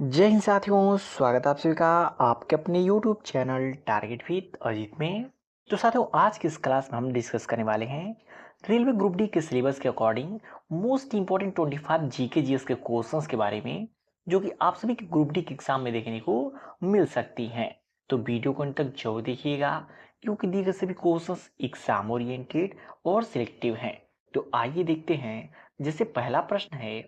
जय हिंद साथियों, स्वागत है आप सभी का आपके अपने YouTube channel target with Ajit में। तो साथियों, आज की इस क्लास में हम डिस्कस करने वाले हैं रेलवे ग्रुप डी के सिलेबस के according most important 25 GK GS के क्वेश्चंस के बारे में, जो कि आप सभी के ग्रुप डी के एग्जाम में देखने को मिल सकती हैं। तो वीडियो को अंत तक जरूर देखिएगा, क्योंकि दिए गए सभी क्वेश्चंस एग्जाम ओरिएंटेड और सिलेक्टिव हैं। तो आइए देखते हैं। जैसे पहला प्रश्न है,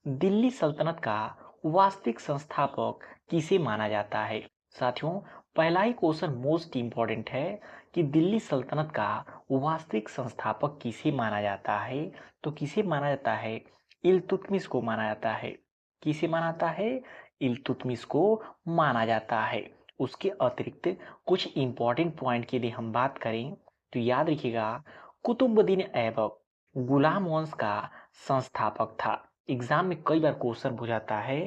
दिल्ली सल्तनत का वास्तविक संस्थापक किसे माना जाता है। साथियों, पहला ही क्वेश्चन मोस्ट इंपॉर्टेंट है कि दिल्ली सल्तनत का वास्तविक संस्थापक किसे माना जाता है। तो किसे माना जाता है? इल्तुतमिश को माना जाता है। किसे माना जाता है? इल्तुतमिश को माना जाता है। उसके अतिरिक्त कुछ इंपॉर्टेंट पॉइंट के लिए हम बात करें तो याद रखिएगा, कुतुबुद्दीन ऐबक गुलाम वंश का संस्थापक था। एग्जाम में कई बार क्वेश्चन पूछाता है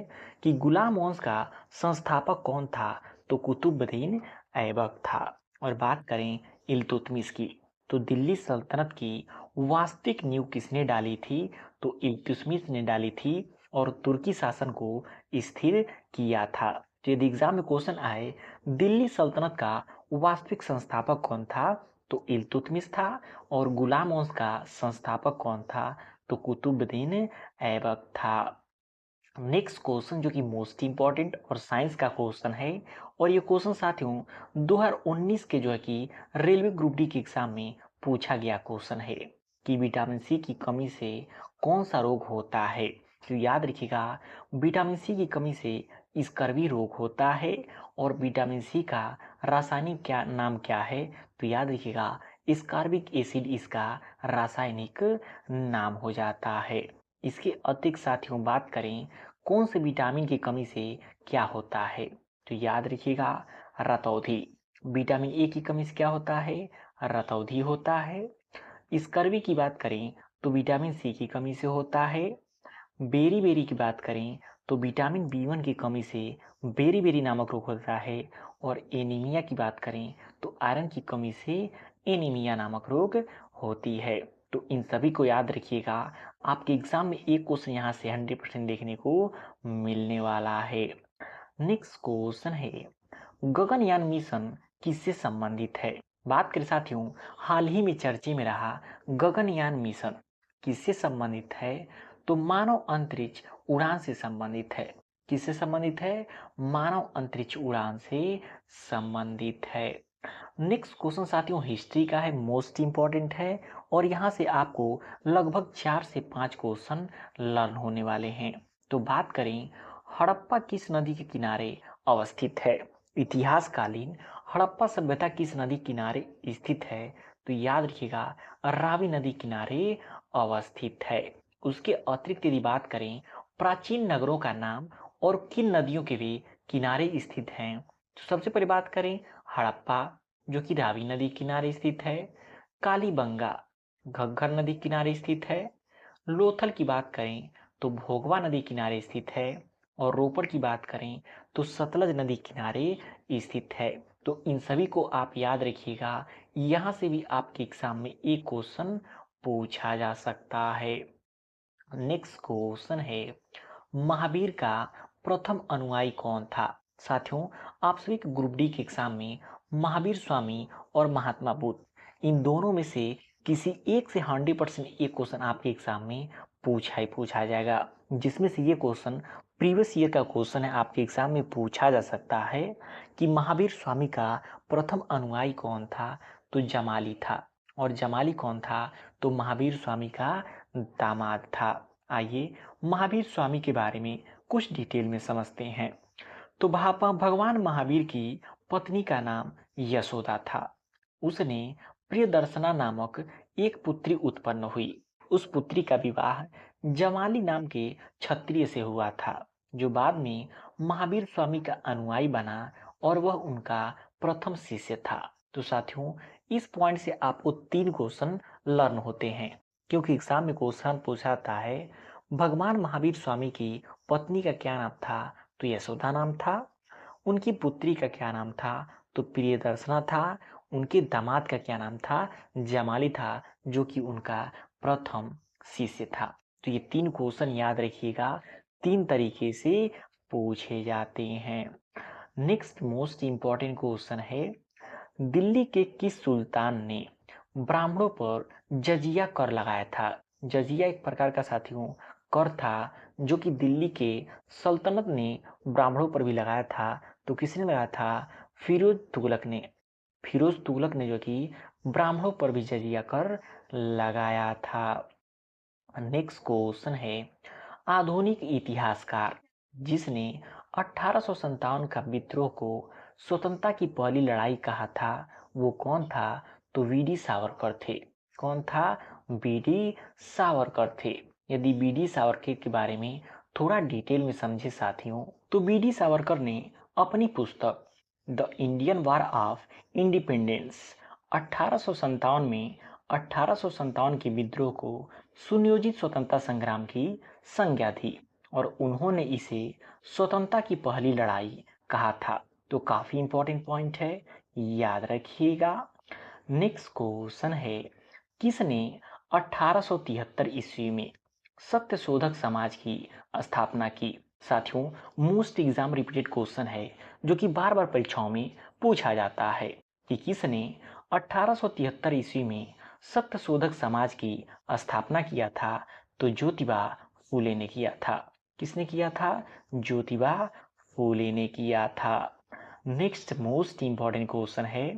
कि गुलाम वंश का संस्थापक कौन था। तो कुतुबुद्दीन ऐबक था। और बात करें इल्तुतमिश की, तो दिल्ली सल्तनत की वास्तविक नींव किसने डाली थी? तो इल्तुतमिश ने डाली थी और तुर्की शासन को स्थिर किया था। तो यदि एग्जाम में क्वेश्चन आए दिल्ली सल्तनत का वास्तविक संस्थापक कौन था, तो इल्तुतमिश था। और गुलाम वंश का संस्थापक कौन था? तो कुतुबुद्दीन ऐबक था। नेक्स्ट क्वेश्चन जो कि मोस्ट इंपॉर्टेंट और साइंस का क्वेश्चन है, और ये क्वेश्चन साथियों 2019 के जो है कि रेलवे ग्रुप डी के एग्जाम में पूछा गया क्वेश्चन है कि विटामिन सी की कमी से कौन सा रोग होता है। तो याद रखिएगा, विटामिन सी की कमी से स्कर्वी रोग होता है। और विटामिन सी का रासायनिक नाम क्या है? तो याद रखिएगा, स्कॉर्बिक एसिड इसका रासायनिक नाम हो जाता है। इसके अतिरिक्त साथियों बात करें कौन से विटामिन की कमी से क्या होता है, तो याद रखिएगा, रतौंधी। विटामिन ए की कमी से क्या होता है? रतौंधी होता है। स्कर्वी की बात करें तो विटामिन सी की कमी से होता है। बेरी बेरी की बात करें तो विटामिन बी1 की कमी से बेरी बेरी नामक रोग होता है। और एनीमिया की बात करें तो आयरन की कमी से एनीमिया नामक रोग होती है। तो इन सभी को याद रखिएगा, आपके एग्जाम में एक क्वेश्चन यहाँ से 100% देखने को मिलने वाला है। नेक्स्ट क्वेश्चन है, गगनयान मिशन किससे संबंधित है? बात करें साथियों, हाल ही में चर्चे में रहा गगनयान मिशन किससे संबंधित है? तो मानव अंतरिक्ष उड़ान से संबंधित है। किससे संबंधित है? मानव अंतरिक्ष उड़ान से संबंधित है। नेक्स्ट क्वेश्चन साथियों हिस्ट्री का है, मोस्ट इंपॉर्टेंट है। और यहाँ से आपको लगभग 4 से 5 क्वेश्चन लर्न होने वाले हैं। तो बात करें, हड़प्पा किस नदी के किनारे अवस्थित है? इतिहासकालीन हड़प्पा सभ्यता किस नदी किनारे स्थित है? तो याद रखिएगा, रावी नदी किनारे अवस्थित है। उसके अतिरिक्त यदि बात करें प्राचीन नगरों का नाम और किन नदियों के भी किनारे स्थित हैं, तो सबसे पहले बात करें हड़प्पा, जो कि रावी नदी किनारे स्थित है। कालीबंगा घग्गर नदी किनारे स्थित है। लोथल की बात करें तो भोगवा नदी किनारे स्थित है। और रोपड़ की बात करें तो सतलज नदी किनारे स्थित है। तो इन सभी को आप याद रखिएगा, यहाँ से भी आपके एग्जाम में एक क्वेश्चन पूछा जा सकता है। नेक्स्ट क्वेश्चन है, महावीर का प्रथम अनुयायी कौन था? साथियों, आप सभी के ग्रुप डी के एग्जाम में महावीर स्वामी और महात्मा बुद्ध, इन दोनों में से किसी एक से 100% एक क्वेश्चन आपके एग्जाम में पूछा जाएगा। जिसमें से ये क्वेश्चन प्रीवियस ईयर का क्वेश्चन है, आपके एग्जाम में पूछा जा सकता है कि महावीर स्वामी का प्रथम अनुयायी कौन था? तो जमाली था। और जमाली कौन था? तो महावीर स्वामी का दामाद था। आइए महावीर स्वामी के बारे में कुछ डिटेल में समझते हैं। तो भगवान महावीर की पत्नी का नाम यशोदा था। उसने प्रियदर्शना नामक एक पुत्री उत्पन्न हुई। उस पुत्री का विवाह जमाली नाम के क्षत्रिय से हुआ था, जो बाद में महावीर स्वामी का अनुयायी बना और वह उनका प्रथम शिष्य था। तो साथियों, इस पॉइंट से आपको 3 क्वेश्चन लर्न होते हैं, क्योंकि एग्जाम में क्वेश्चन पूछाता है भगवान महावीर स्वामी की पत्नी का क्या नाम था? तो यशोदा नाम था। उनकी पुत्री का क्या नाम था? तो प्रियदर्शना था। उनके दामाद का क्या नाम था? जमाली था, जो कि उनका प्रथम शिष्य था। तो ये 3 क्वेश्चन याद रखिएगा। 3 तरीके से पूछे जाते हैं। नेक्स्ट मोस्ट इम्पॉर्टेंट क्वेश्चन है, दिल्ली के किस सुल्तान ने ब्राह्मणों पर जजिया कर लगाया था? जजिया एक प्रकार का साथियों कर था जो कि दिल्ली के सल्तनत ने ब्राह्मणों पर भी लगाया था। तो किसने लगाया था? फिरोज तुगलक ने। फिरोज तुगलक ने जो कि ब्राह्मणों पर भी जजिया कर लगाया था। नेक्स्ट क्वेश्चन है, आधुनिक इतिहासकार जिसने 1857 का विद्रोह को स्वतंत्रता की पहली लड़ाई कहा था वो कौन था? तो वीडी सावरकर थे। कौन था? वीडी सावरकर थे। यदि वीडी सावरकर के बारे में थोड़ा डिटेल में समझे साथियों, तो वीडी सावरकर ने अपनी पुस्तक the Indian war of independence 1857 में 1857 के विद्रोह को सुनियोजित स्वतंत्रता संग्राम की संज्ञा थी और उन्होंने इसे स्वतंत्रता की पहली लड़ाई कहा था। तो काफी इंपॉर्टेंट पॉइंट है, याद रखिएगा। नेक्स्ट क्वेश्चन है, किसने 1873 ईस्वी में सत्यशोधक समाज की स्थापना की? साथियों मोस्ट एग्जाम रिपीटेड क्वेश्चन है जो कि बार बार परीक्षाओं में पूछा जाता है कि किसने 1873 ईस्वी में सत्यशोधक समाज की स्थापना किया था? तो ज्योतिबा फूले ने किया था। किसने किया था? ज्योतिबा फूले ने किया था। नेक्स्ट मोस्ट इंपॉर्टेंट क्वेश्चन है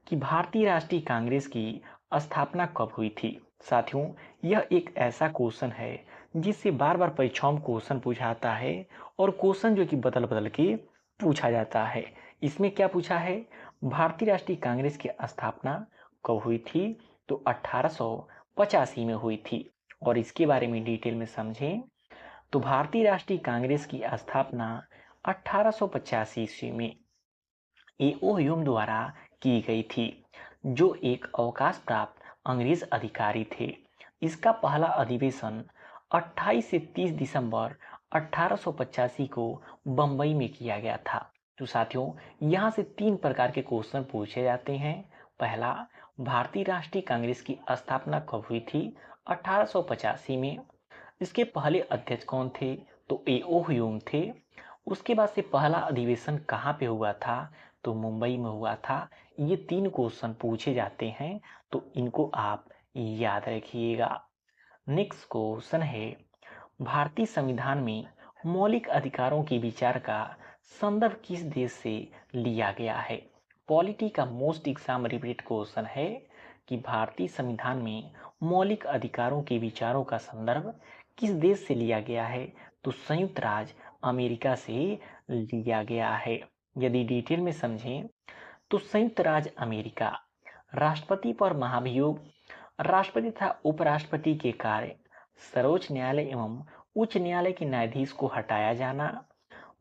कि भारतीय राष्ट्रीय कांग्रेस की स्थापना कब हुई थी? साथियों यह एक ऐसा क्वेश्चन है जिससे बार बार परीक्षाओं में क्वेश्चन पूछा जाता है और क्वेश्चन जो कि बदल बदल के पूछा जाता है। इसमें क्या पूछा है? भारतीय राष्ट्रीय कांग्रेस की स्थापना कब हुई थी? तो 1885 में हुई थी। और इसके बारे में डिटेल में समझें तो भारतीय राष्ट्रीय कांग्रेस की स्थापना 1885 ईस्वी में एओ ह्यूम द्वारा की गई थी जो एक अवकाश प्राप्त अंग्रेज अधिकारी थे। इसका पहला अधिवेशन 28 से 30 दिसंबर 1885 को बंबई में किया गया था। तो साथियों यहाँ से 3 प्रकार के क्वेश्चन पूछे जाते हैं। पहला, भारतीय राष्ट्रीय कांग्रेस की स्थापना कब हुई थी? 1885 में। इसके पहले अध्यक्ष कौन थे? तो एओ ह्यूम थे। उसके बाद से पहला अधिवेशन कहाँ पे हुआ था? तो मुंबई में हुआ था। ये 3 क्वेश्चन पूछे जाते हैं तो इनको आप याद रखिएगा। नेक्स्ट क्वेश्चन है, भारतीय संविधान में मौलिक अधिकारों के विचार का संदर्भ किस देश से लिया गया है? पॉलिटी का मोस्ट एग्जाम रिपीटेड क्वेश्चन है कि भारतीय संविधान में मौलिक अधिकारों के विचारों का संदर्भ किस देश से लिया गया है? तो संयुक्त राज्य अमेरिका से लिया गया है। यदि डिटेल में समझें तो संयुक्त राज्य अमेरिका राष्ट्रपति पर महाभियोग, राष्ट्रपति तथा उपराष्ट्रपति के कार्य, सर्वोच्च न्यायालय एवं उच्च न्यायालय के न्यायाधीश को हटाया जाना,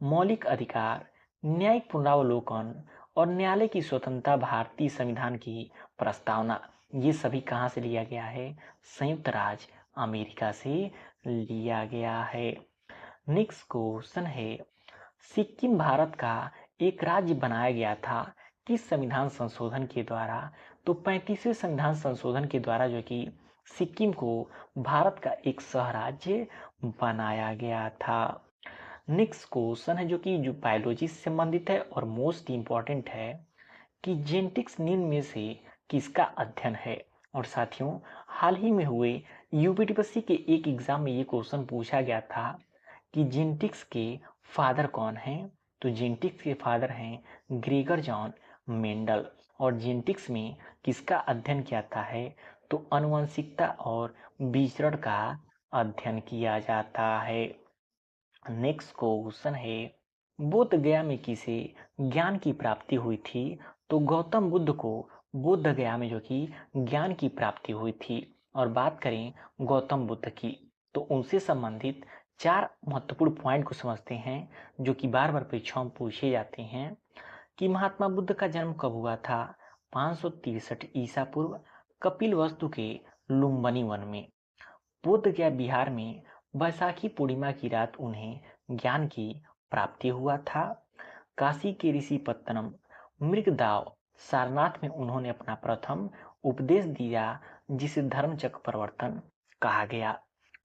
मौलिक अधिकार, न्यायिक पुनरावलोकन और न्यायालय की स्वतंत्रता, भारतीय संविधान की प्रस्तावना, ये सभी कहाँ से लिया गया है? संयुक्त राज्य अमेरिका से लिया गया है। नेक्स्ट क्वेश्चन है, सिक्किम भारत का एक राज्य बनाया गया था किस संविधान संशोधन के द्वारा? तो 35वें संविधान संशोधन के द्वारा जो कि सिक्किम को भारत का एक सह राज्य बनाया गया था। नेक्स्ट क्वेश्चन है जो बायोलॉजी से संबंधित है और मोस्ट इम्पॉर्टेंट है कि जेनेटिक्स निम्न में से किसका अध्ययन है? और साथियों हाल ही में हुए यूपीटीपीएससी के एक एग्जाम में ये क्वेश्चन पूछा गया था कि जेनेटिक्स के फादर कौन हैं? तो जेनेटिक्स के फादर हैं ग्रेगर जॉन मेंडल। और जेनेटिक्स में किसका अध्ययन किया जाता है? तो आनुवंशिकता और विचरण का अध्ययन किया जाता है। नेक्स्ट क्वेश्चन है, बोध गया में किसे ज्ञान की प्राप्ति हुई थी? तो गौतम बुद्ध को बोध गया में जो कि ज्ञान की प्राप्ति हुई थी। और बात करें गौतम बुद्ध की तो उनसे संबंधित 4 महत्वपूर्ण पॉइंट को समझते हैं जो कि बार बार परीक्षाओं में पूछे जाते हैं कि महात्मा बुद्ध का जन्म कब हुआ था? 563 ईसा पूर्व कपिलवस्तु के लुम्बिनी वन में। बोध गया बिहार में बैसाखी पूर्णिमा की रात उन्हें ज्ञान की प्राप्ति हुआ था। काशी के ऋषि पत्तनम मृगदाव सारनाथ में उन्होंने अपना प्रथम उपदेश दिया जिसे धर्मचक्र प्रवर्तन कहा गया।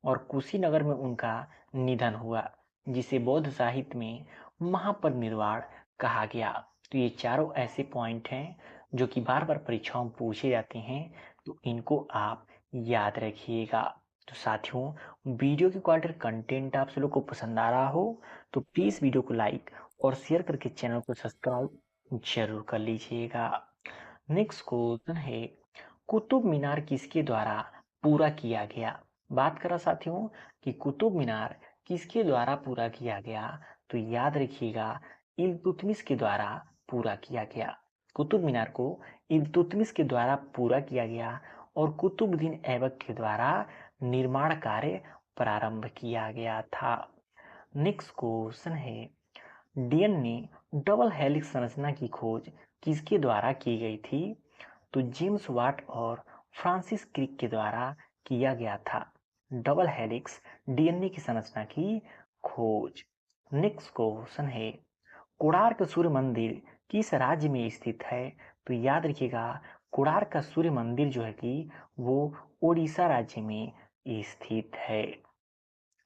और कुशीनगर में उनका निधन हुआ जिसे बौद्ध साहित्य में महापरिनिर्वाण कहा गया। तो ये चारों ऐसे पॉइंट हैं जो कि बार बार परीक्षाओं में पूछे जाते हैं, तो इनको आप याद रखिएगा। तो साथियों, वीडियो की क्वालिटी कंटेंट आप सब लोग को पसंद आ रहा हो तो प्लीज़ वीडियो को लाइक और शेयर करके चैनल को सब्सक्राइब जरूर कर लीजिएगा। नेक्स्ट क्वेश्चन है, कुतुब मीनार किसके द्वारा पूरा किया गया? बात करा साथियों कि कुतुब मीनार किसके द्वारा पूरा किया गया, तो याद रखिएगा इल्तुतमिश के द्वारा पूरा किया गया। कुतुब मीनार को इल्तुतमिश के द्वारा पूरा किया गया और कुतुबुद्दीन ऐबक के द्वारा निर्माण कार्य प्रारंभ किया गया था। नेक्स्ट क्वेश्चन है, डीएनए ने डबल हेलिक्स संरचना की खोज किसके द्वारा की गई थी? तो जेम्स वाट और फ्रांसिस क्रिक के द्वारा किया गया था डबल हेलिक्स डीएनए की संरचना की खोज। नेक्स्ट क्वेश्चन है, कोणार्क सूर्य मंदिर किस राज्य में स्थित है? तो याद रखिएगा कोणार्क का सूर्य मंदिर जो है कि वो ओडिशा राज्य में स्थित है।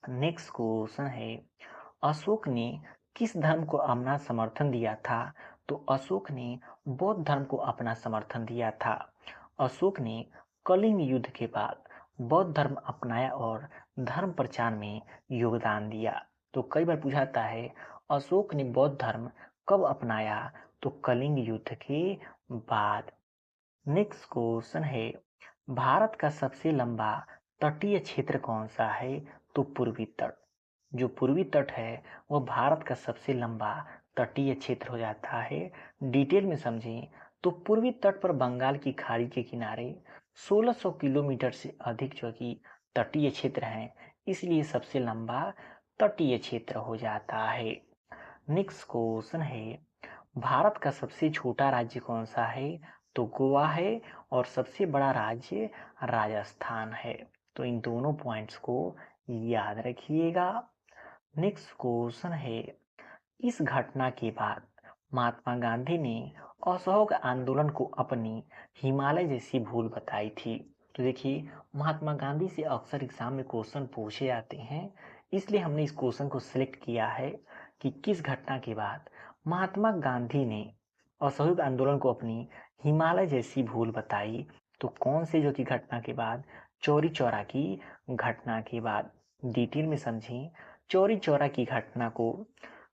नेक्स्ट क्वेश्चन है, अशोक ने किस धर्म को अपना समर्थन दिया था? तो अशोक ने बौद्ध धर्म को अपना समर्थन दिया था। अशोक ने कलिंग युद्ध के बाद बौद्ध धर्म अपनाया और धर्म प्रचार में योगदान दिया। तो कई बार पूछा जाता है अशोक ने बौद्ध धर्म कब अपनाया? तो कलिंग युद्ध के बाद। नेक्स्ट क्वेश्चन है, भारत का सबसे लंबा तटीय क्षेत्र कौन सा है? तो पूर्वी तट। जो पूर्वी तट है वह भारत का सबसे लंबा तटीय क्षेत्र हो जाता है। डिटेल में समझें तो पूर्वी तट पर बंगाल की खाड़ी के किनारे 1600 किलोमीटर से अधिक जो कि तटीय क्षेत्र है, इसलिए सबसे लंबा तटीय क्षेत्र हो जाता है। नेक्स्ट क्वेश्चन है, भारत का सबसे छोटा राज्य कौन सा है? तो गोवा है और सबसे बड़ा राज्य राजस्थान है। तो इन दोनों पॉइंट्स को याद रखिएगा। नेक्स्ट क्वेश्चन है, इस घटना के बाद महात्मा गांधी ने असहयोग आंदोलन को अपनी हिमालय जैसी भूल बताई थी। तो देखिए महात्मा गांधी से अक्सर एग्जाम में क्वेश्चन पूछे जाते हैं, इसलिए हमने इस क्वेश्चन को सिलेक्ट किया है कि किस घटना के बाद महात्मा गांधी ने असहयोग आंदोलन को अपनी हिमालय जैसी भूल बताई। तो कौन से जो की घटना के बाद? चौरी चौरा की घटना के बाद। डिटेल में समझें चौरी चौरा की घटना को।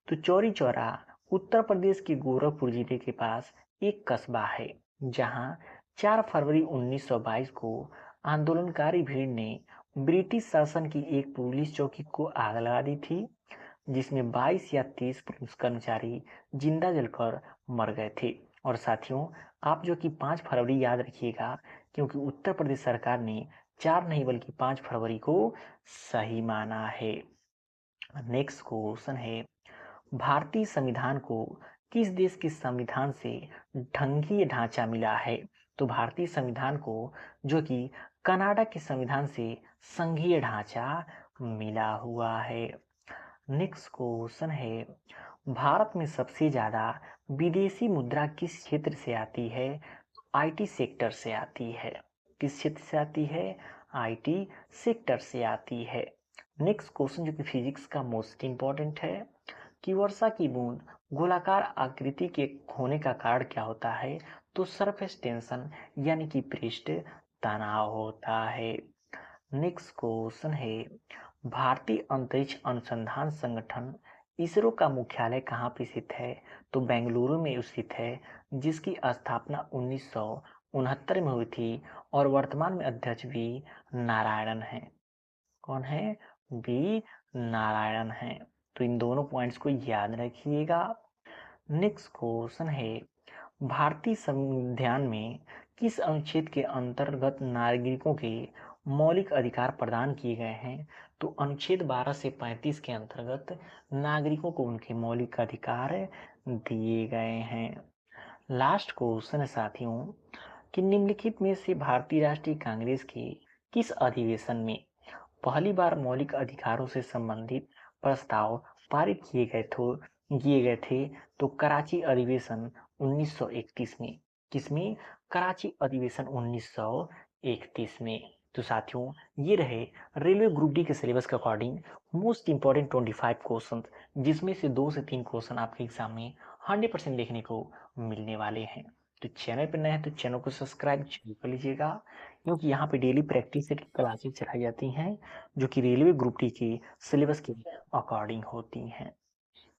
तो चौरी चौरा उत्तर प्रदेश के गोरखपुर जिले के पास एक कस्बा है, जहां 4 फरवरी 1922 को आंदोलनकारी भीड़ ने ब्रिटिश शासन की एक पुलिस चौकी को आग लगा दी थी, जिसमें 22 या 30 पुलिस कर्मचारी जिंदा जलकर मर गए थे। और साथियों, आप जो कि 5 फरवरी याद रखिएगा, क्योंकि उत्तर प्रदेश सरकार ने 4 नहीं बल्कि 5 फरवरी को सही माना है। नेक्स्ट क्वेश्चन है, भारतीय संविधान को किस देश के संविधान से ढंगीय ढांचा मिला है? तो भारतीय संविधान को जो कि कनाडा के संविधान से संघीय ढांचा मिला हुआ है। नेक्स्ट क्वेश्चन है, भारत में सबसे ज्यादा विदेशी मुद्रा किस क्षेत्र से आती है? आईटी सेक्टर से आती है। किस क्षेत्र से आती है? आईटी सेक्टर से आती है। नेक्स्ट क्वेश्चन जो कि फिजिक्स का मोस्ट इंपॉर्टेंट है कि वर्षा की बूंद गोलाकार आकृति के होने का कारण क्या होता है? तो सरफेस टेंशन यानी कि पृष्ठ तनाव होता है। नेक्स्ट क्वेश्चन है, भारतीय अंतरिक्ष अनुसंधान संगठन इसरो का मुख्यालय कहाँ पे स्थित है? तो बेंगलुरु में स्थित है, जिसकी स्थापना 1969 में हुई थी और वर्तमान में अध्यक्ष वी नारायणन है। कौन है? वी नारायणन है। तो इन दोनों पॉइंट्स को याद रखिएगा। नेक्स्ट क्वेश्चन है, भारतीय संविधान में किस अनुच्छेद के अंतर्गत नागरिकों के मौलिक अधिकार प्रदान किए गए हैं? तो अनुच्छेद 12 से 35 के अंतर्गत नागरिकों को उनके मौलिक अधिकार दिए गए हैं। लास्ट क्वेश्चन है साथियों कि निम्नलिखित में से भारतीय राष्ट्रीय कांग्रेस के किस अधिवेशन में पहली बार मौलिक अधिकारों से संबंधित प्रस्ताव पारित किए गए थे? तो कराची अधिवेशन 1931 में। किसमें? कराची अधिवेशन 1931 में। तो साथियों, ये रहे रेलवे ग्रुप डी के सिलेबस के अकॉर्डिंग मोस्ट इंपॉर्टेंट 25 क्वेश्चन, जिसमें से 2 से 3 क्वेश्चन आपके एग्जाम में 100% देखने को मिलने वाले हैं। तो चैनल पर नए हैं तो चैनल को सब्सक्राइब जरूर कर लीजिएगा, क्योंकि यहाँ पे डेली प्रैक्टिस सेट क्लासेस चलाई जाती हैं जो कि रेलवे ग्रुप डी के सिलेबस के अकॉर्डिंग होती हैं।